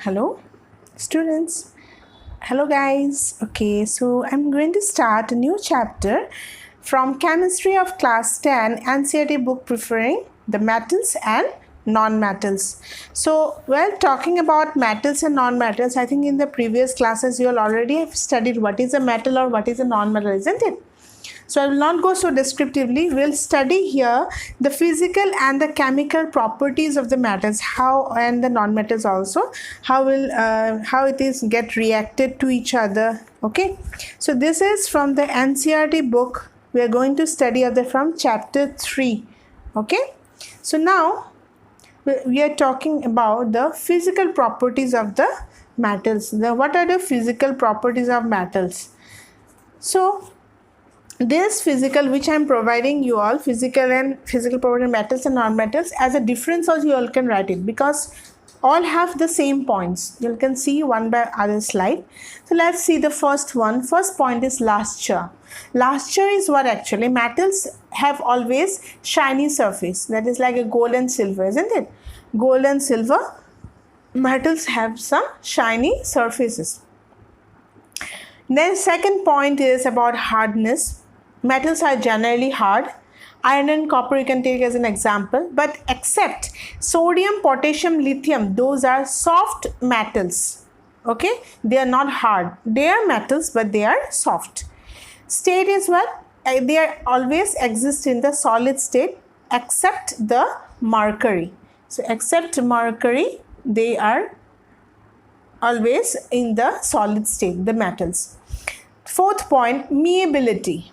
Hello, students. Hello, guys. Okay, so I'm going to start a new chapter from Chemistry of Class 10 NCERT book preferring the metals and non-metals. So, while talking about metals and non-metals, I think in the previous classes you all already have studied what is a metal or what is a non-metal, isn't it? So I will not go so descriptively. We'll study here the physical and the chemical properties of the metals, how and the non-metals also, how it is get reacted to each other. Okay. So this is from the NCERT book. We are going to study from chapter 3. Okay. So now we are talking about the physical properties of the metals. What are the physical properties of metals? So this physical which I am providing you all, physical property metals and non-metals, as a difference also you all can write it because all have the same points. You can see one by other slide. So let's see the first one. First point is luster. Luster is what actually metals have always shiny surface. That is like a gold and silver, isn't it? Gold and silver metals have some shiny surfaces. Then second point is about hardness. Metals are generally hard. Iron and copper you can take as an example, but except sodium, potassium, lithium, those are soft metals. Okay, they are not hard. They are metals, but they are soft. State is what? They are always exist in the solid state except the mercury. So except mercury, they are always in the solid state, the metals. Fourth point, malleability.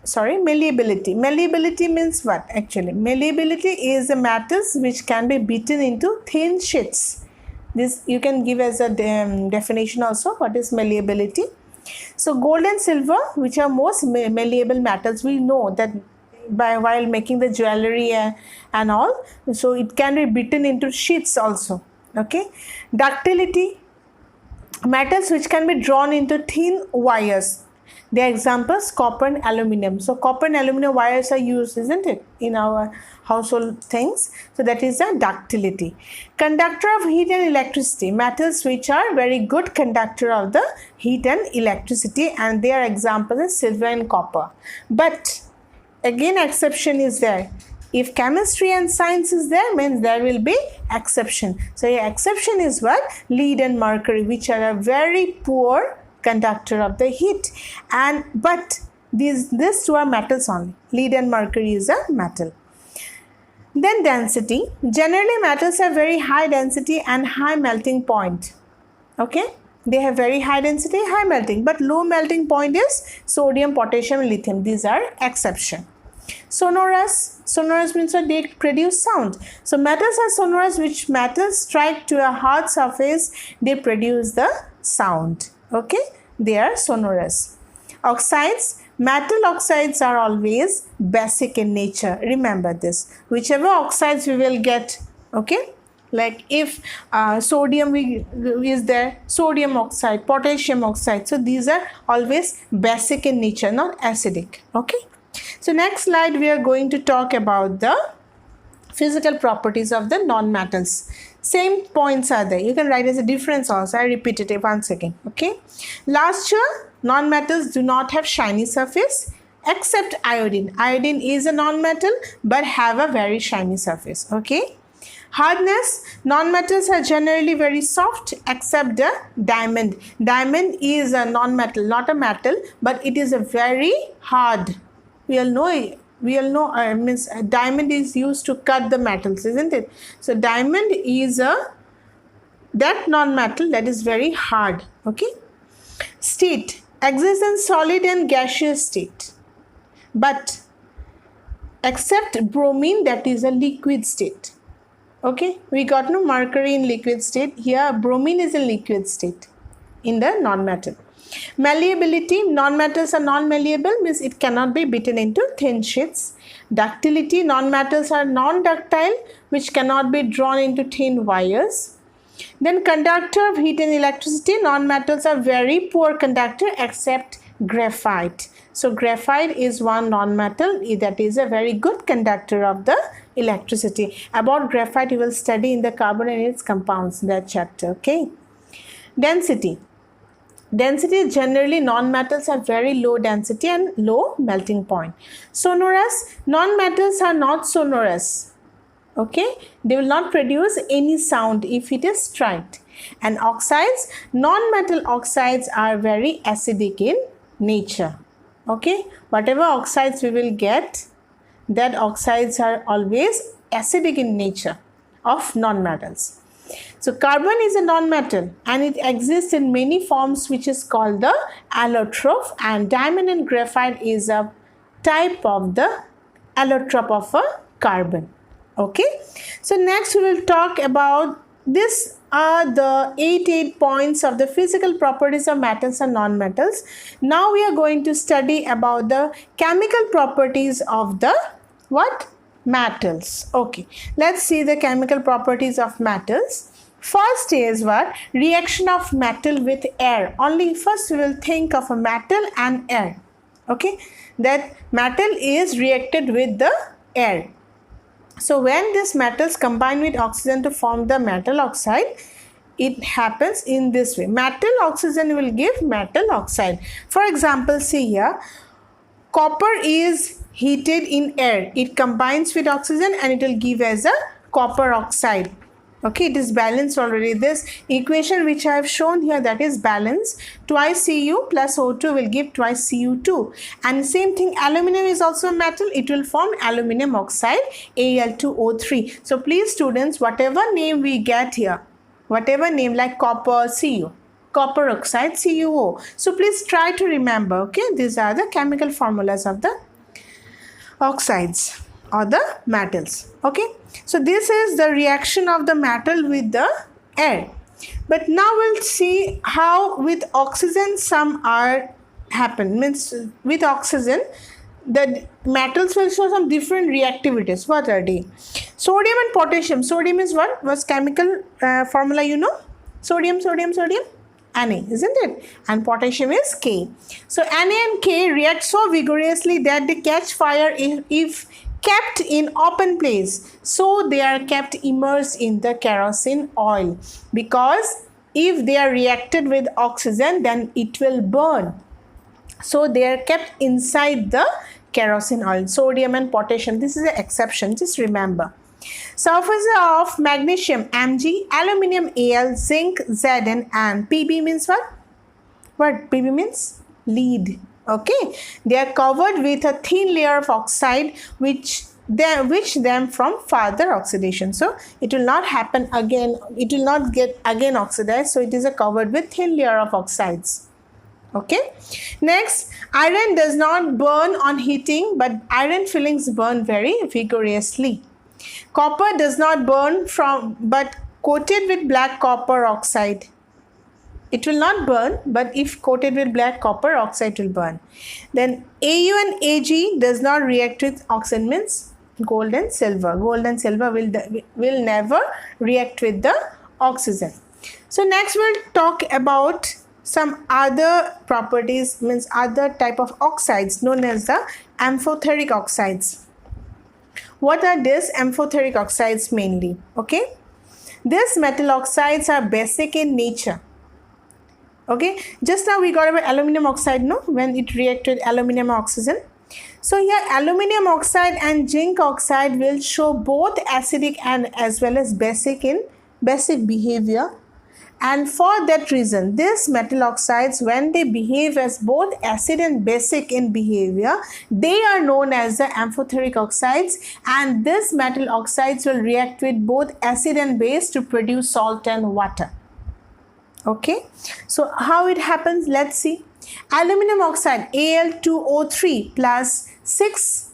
Malleability. Malleability means what actually? Malleability is the metals which can be beaten into thin sheets. This you can give as a definition also. What is malleability? So gold and silver, which are most malleable metals, we know that while making the jewelry and all, so it can be beaten into sheets also. Okay, ductility. Metals which can be drawn into thin wires. The examples copper and aluminum. So copper and aluminum wires are used, isn't it, in our household things. So that is the ductility. Conductor of heat and electricity. Metals which are very good conductor of the heat and electricity, and their examples is silver and copper. But again exception is there. If chemistry and science is there, means there will be exception. So the exception is what? Lead and mercury, which are a very poor conductor of the heat. But these two are metals only. Lead and mercury is a metal. Then density. Generally metals have very high density and high melting point. Okay. They have very high density, high melting, but low melting point is sodium, potassium, and lithium. These are exception. Sonorous means that they produce sound. So metals are sonorous, which metals strike to a hard surface, they produce the sound. Okay, they are sonorous. Oxides, metal oxides are always basic in nature. Remember this. Whichever oxides we will get, okay, like if sodium is there, sodium oxide, potassium oxide. So these are always basic in nature, not acidic. Okay. So next slide we are going to talk about the physical properties of the non-metals. Same points are there. You can write as a difference also. I repeat it once again. Okay. Luster, non-metals do not have shiny surface except iodine. Iodine is a non-metal but have a very shiny surface. Okay. Hardness, non-metals are generally very soft except the diamond. Diamond is a non-metal, not a metal, but it is a very hard. We all know means diamond is used to cut the metals, isn't it? So diamond is that non-metal that is very hard. Okay. State, exists in solid and gaseous state, but except bromine, that is a liquid state. Okay, we got no mercury in liquid state. Here bromine is in liquid state in the non-metal. Malleability, non-metals are non-malleable, means it cannot be beaten into thin sheets. Ductility, non-metals are non-ductile, which cannot be drawn into thin wires. Then conductor of heat and electricity, non-metals are very poor conductor except graphite. So graphite is one non-metal that is a very good conductor of the electricity. About graphite you will study in the carbon and its compounds, that chapter. Okay. Density. Density, generally non-metals are very low density and low melting point. Sonorous, non-metals are not sonorous. Okay, they will not produce any sound if it is striked. And oxides, non-metal oxides are very acidic in nature. Okay, whatever oxides we will get, that oxides are always acidic in nature of non-metals. So carbon is a non-metal and it exists in many forms, which is called the allotrope, and diamond and graphite is a type of the allotrope of a carbon. Okay, so next we will talk about this are the 8 points of the physical properties of metals and non-metals. Now we are going to study about the chemical properties of the what? Metals. Okay, let's see the chemical properties of metals. First is what? Reaction of metal with air. Only first we will think of a metal and air. Okay, that metal is reacted with the air. So when these metals combine with oxygen to form the metal oxide, it happens in this way. Metal oxygen will give metal oxide. For example, see here, copper is heated in air. It combines with oxygen and it will give as a copper oxide. Okay, it is balanced already. This equation which I have shown here, that is balance. Twice Cu plus O2 will give twice Cu2. And same thing, aluminum is also a metal. It will form aluminum oxide, Al2O3. So please students, whatever name we get here, whatever name like copper, Cu, copper oxide, CuO. So please try to remember, okay, these are the chemical formulas of the oxides or the metals. Okay, so this is the reaction of the metal with the air. But now we'll see how with oxygen some are happen. Means with oxygen the metals will show some different reactivities. What are they? Sodium and potassium. Sodium is what? Was chemical formula, you know? Sodium, Na, isn't it? And potassium is K. So Na and K react so vigorously that they catch fire if kept in open place. So they are kept immersed in the kerosene oil, because if they are reacted with oxygen, then it will burn. So they are kept inside the kerosene oil. Sodium and potassium, this is an exception, just remember. Surface of magnesium Mg, aluminium Al, zinc Zn, and Pb means what? What Pb means? Lead. Okay, they are covered with a thin layer of oxide which them from further oxidation. So it will not happen again, it will not get again oxidized. So it is covered with thin layer of oxides. Okay, next, iron does not burn on heating, but iron fillings burn very vigorously. Copper does not burn but coated with black copper oxide. It will not burn, but if coated with black copper oxide will burn. Then Au and Ag does not react with oxygen, means gold and silver. Gold and silver will never react with the oxygen. So next we'll talk about some other properties, means other type of oxides known as the amphoteric oxides. What are these amphoteric oxides mainly? Okay, these metal oxides are basic in nature. Okay, just now we got about aluminum oxide, no, when it reacted aluminum oxygen. So here aluminum oxide and zinc oxide will show both acidic and as well as basic behavior. And for that reason, these metal oxides, when they behave as both acid and basic in behavior, they are known as the amphoteric oxides, and these metal oxides will react with both acid and base to produce salt and water. Okay, so how it happens, let's see. Aluminum oxide Al2O3 plus 6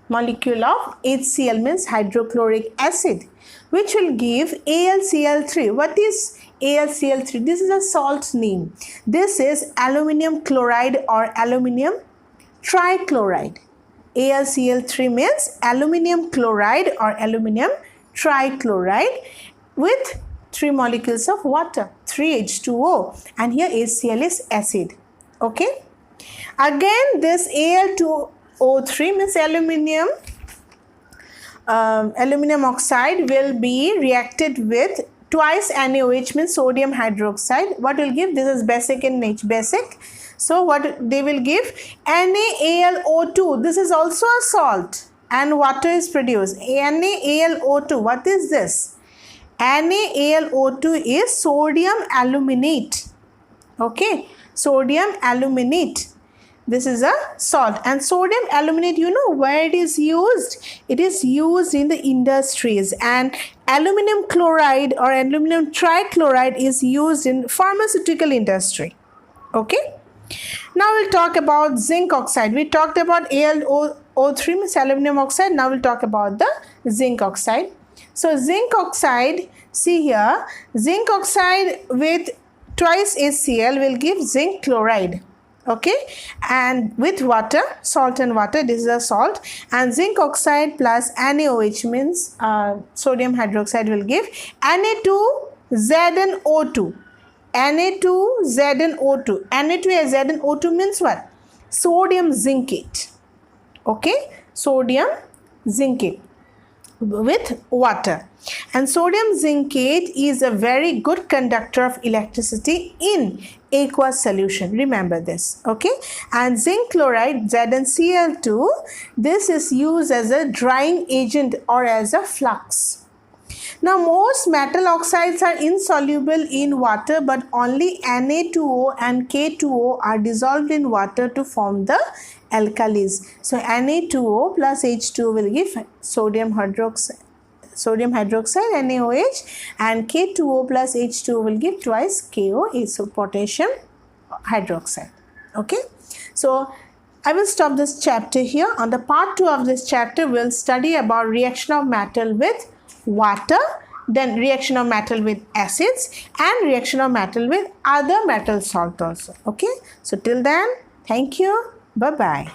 molecule of HCl, means hydrochloric acid, which will give AlCl3. What is AlCl3? This is a salt name. This is aluminum chloride or aluminum trichloride. AlCl3 means aluminum chloride or aluminum trichloride with 3 molecules of water, 3H2O, and here HCl is acid. Okay, again this Al2O3 means aluminum aluminum oxide will be reacted with twice NaOH, means sodium hydroxide. What will give? This is basic in nature, basic. So what they will give? NaAlO2. This is also a salt and water is produced. NaAlO2. What is this? NaAlO2 is sodium aluminate. Okay, sodium aluminate. This is a salt, and sodium aluminate, you know where it is used? It is used in the industries, and aluminum chloride or aluminum trichloride is used in pharmaceutical industry. Okay. Now we'll talk about zinc oxide. We talked about AlO3, means aluminum oxide. Now we'll talk about the zinc oxide. So zinc oxide, see here, zinc oxide with twice HCl will give zinc chloride. Okay, and with water, salt and water, this is a salt, and zinc oxide plus NaOH, means sodium hydroxide, will give Na2ZnO2. Na2ZnO2. Na2ZnO2 means what? Sodium zincate. Okay, sodium zincate with water. And sodium zincate is a very good conductor of electricity in aqueous solution. Remember this. Okay, and zinc chloride, ZnCl2, this is used as a drying agent or as a flux. Now most metal oxides are insoluble in water, but only Na2O and K2O are dissolved in water to form the alkalis. So Na2O plus H2O will give sodium hydroxide, NaOH, and K2O plus H2O will give twice KO, so potassium hydroxide. Okay, so I will stop this chapter here. On the part 2 of this chapter, we'll study about reaction of metal with water, then reaction of metal with acids, and reaction of metal with other metal salt also. Okay, so till then, thank you. Bye bye.